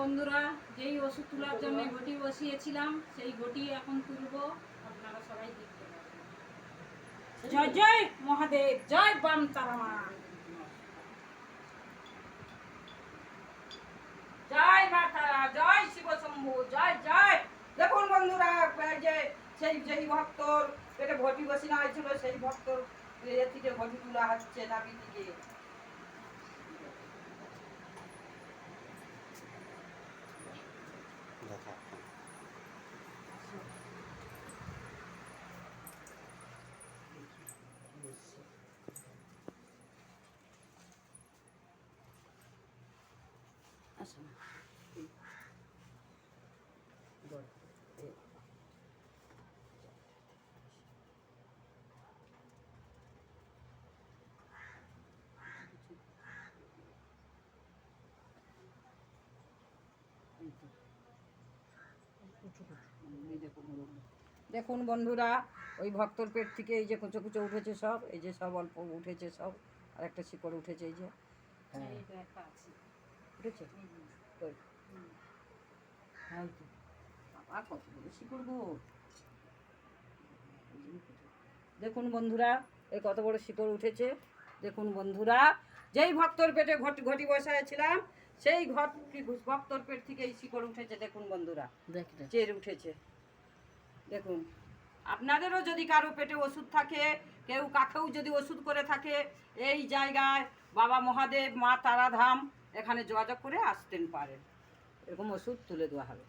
বন্ধুরা, যেই ওষুধ তোলার জন্য ঘটি বসিয়েছিলাম সেই ঘটি এখন তুলবো। আপনারা সবাই দেখতে পাবেন। জয় জয় মহাদেব, জয় বাম তারামা, জয় মা তারা, জয় শিব শম্ভু, জয় জয়। দেখুন বন্ধুরা, এই যে সেই ভক্তর পেটে ঘটি বসিয়ে হয়েছিল, সেই ভক্তর এ থেকে ঘটি তোলা হচ্ছে নাভি থেকে। দেখুন বন্ধুরা, ওই ভক্তর পেট থেকে এই যে কুচো কুচো উঠেছে সব, এই যে সব অল্প উঠেছে সব, আর একটা শিকড় উঠেছে, এই যে উঠেছে। কতগুলো শিকড় গো! দেখুন বন্ধুরা, এই কত বড় শিকড় উঠেছে। দেখুন বন্ধুরা, যেই ভক্তর পেটে ঘটি বসাইছিলাম সেই ভক্তর পেট থেকে এই শিকড় উঠেছে। দেখুন বন্ধুরা, চের উঠেছে। দেখুন, আপনাদেরও যদি কারো পেটে ওষুধ থাকে, কেউ কাকেও যদি ওষুধ করে থাকে, এই জায়গায় বাবা মহাদেব, মা তারাধাম, এখানে যোগাযোগ করে আসতেন পারেন। এরকম ওষুধ তুলে দেওয়া হবে।